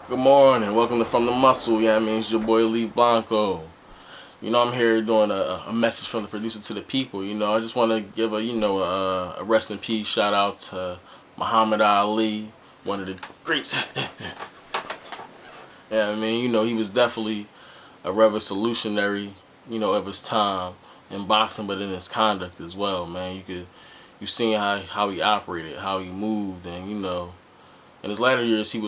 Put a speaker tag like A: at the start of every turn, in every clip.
A: Good morning, welcome to From the Muscle. Yeah, I mean, it's your boy Lee Blanco. I'm here doing a message from the producer to the people. I just want to give a rest in peace shout out to Muhammad Ali, one of the greats. Yeah, I mean, he was definitely a revolutionary, of his time in boxing, but in his conduct as well, man. You seen how he operated, how he moved, and in his latter years he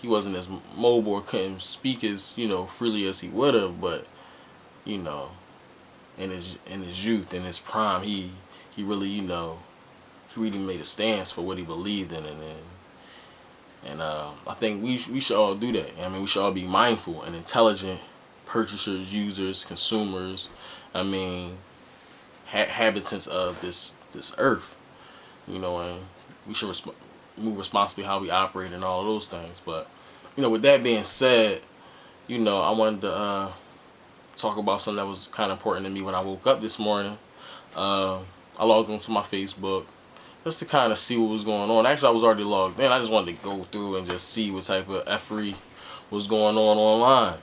A: wasn't as mobile or couldn't speak as freely as he would have, but you know in his youth, in his prime, he really he really made a stance for what he believed in, and I think we should all do that. I mean, we should all be mindful and intelligent purchasers, users, consumers. I mean, habitants of this earth. And we should move responsibly how we operate and all of those things. But with that being said, I wanted to talk about something that was kind of important to me when I woke up this morning. I logged onto my Facebook just to kind of see what was going on. Actually, I was already logged in. I just wanted to go through and just see what type of effery was going on online.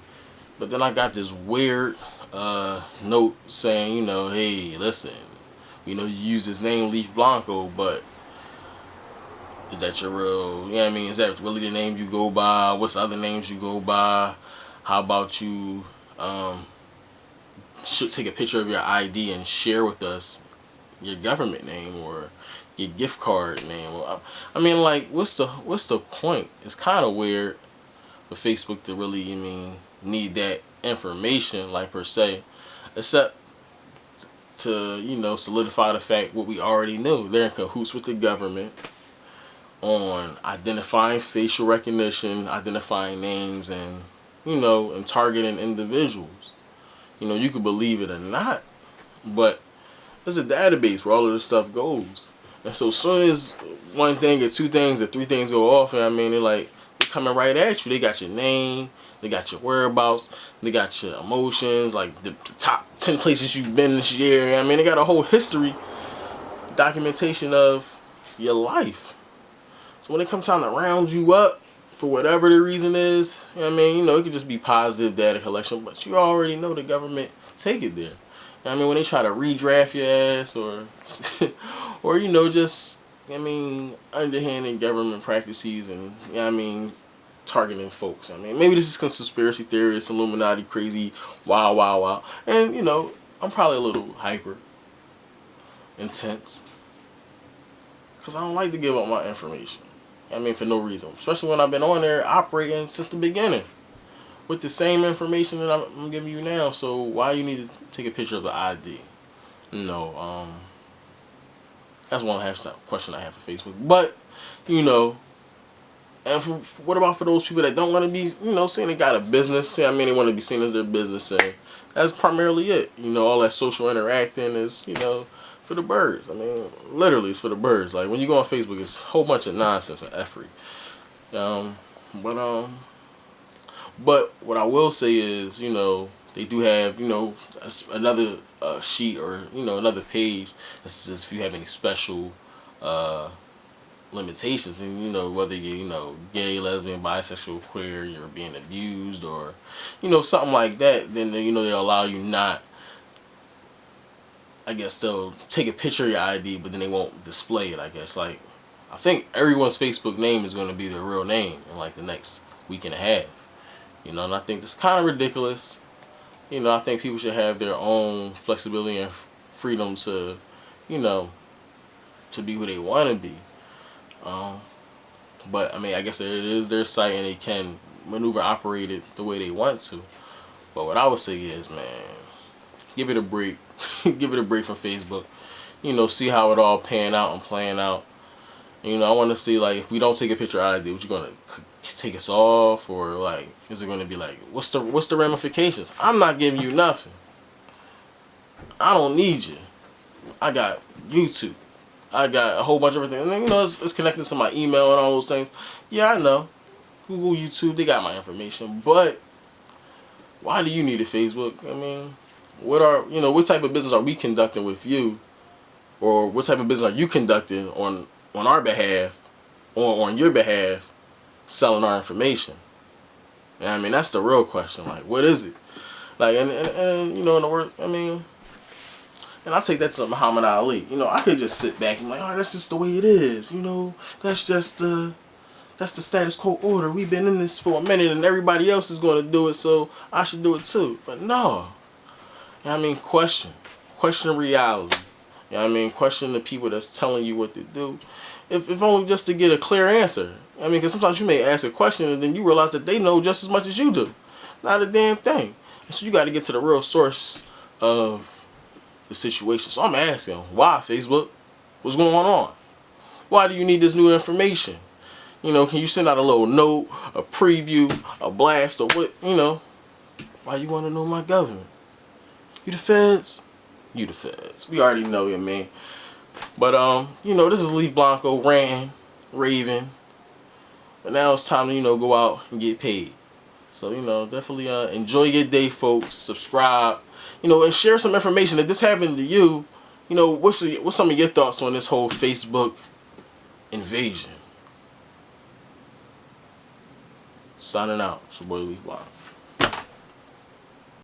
A: But then I got this weird note saying, hey, listen, you use this name Leaf Blanco, but is that your real, is that really the name you go by? What's the other names you go by? How about you should take a picture of your ID and share with us your government name or your gift card name? I mean, like, what's the point? It's kind of weird for Facebook to really, need that information, like, per se, except to, solidify the fact what we already knew. They're in cahoots with the government on identifying facial recognition, identifying names, and targeting individuals. You could believe it or not, but there's a database where all of this stuff goes. And so as soon as one thing or two things or three things go off, they're coming right at you. They got your name, they got your whereabouts, they got your emotions, like the top 10 places you've been this year. They got a whole history documentation of your life. So when it comes time to round you up for whatever the reason is, it could just be positive data collection, but you already know the government take it there. When they try to redraft your ass or just, underhanded government practices and, targeting folks. Maybe this is conspiracy theorists, Illuminati, crazy, wow. And, I'm probably a little hyper intense because I don't like to give up my information. For no reason. Especially when I've been on there operating since the beginning with the same information that I'm giving you now. So why you need to take a picture of the ID? No, that's one hashtag question I have for Facebook. But, and what about for those people that don't want to be, saying they got a business? They want to be seen as their business. And that's primarily it. All that social interacting is, for the birds. Literally, it's for the birds. Like, when you go on Facebook, it's a whole bunch of nonsense and effery. But what I will say is, they do have, another sheet or, another page that says if you have any special limitations, and, whether you're, gay, lesbian, bisexual, queer, you're being abused or, something like that, then, they'll allow you not. I guess they'll take a picture of your ID, but then they won't display it, I guess. Like, I think everyone's Facebook name is going to be their real name in, like, the next week and a half. And I think that's kind of ridiculous. I think people should have their own flexibility and freedom to, to be who they want to be. But, I guess it is their site and they can maneuver, operate it the way they want to. But what I would say is, man, give it a break. Give it a break from Facebook. See how it all playing out. I want to see, like, if we don't take a picture of ID, what you gonna take us off, or like, is it gonna be like, what's the ramifications? I'm not giving you nothing. I don't need you. I got YouTube. I got a whole bunch of everything, and then, it's connected to my email and all those things. Yeah, I know. Google, YouTube, they got my information, but why do you need a Facebook? What type of business are we conducting with you, or what type of business are you conducting on our behalf, or on your behalf, selling our information? And I mean, that's the real question. Like, what is it? Like, and you know, in the word, I mean, and I take that to Muhammad Ali. You know, I could just sit back and be like, oh, that's just the way it is. You know, that's just that's the status quo order. We've been in this for a minute, and everybody else is going to do it, so I should do it too. But no, you know what I mean, question reality. You know what I mean, question the people that's telling you what to do. If only just to get a clear answer. I mean, because sometimes you may ask a question and then you realize that they know just as much as you do. Not a damn thing. And so you got to get to the real source of the situation. So I'm asking, why, Facebook? What's going on? Why do you need this new information? You know, can you send out a little note, a preview, a blast, or what? You know, why you want to know my government? You the feds? You the feds. We already know you, man. But you know, this is Leaf Blanco ranting, raving. But now it's time to, you know, go out and get paid. So, you know, definitely enjoy your day, folks. Subscribe, you know, and share some information. If this happened to you, you know, what's some of your thoughts on this whole Facebook invasion? Signing out. It's your boy Leaf Blanco.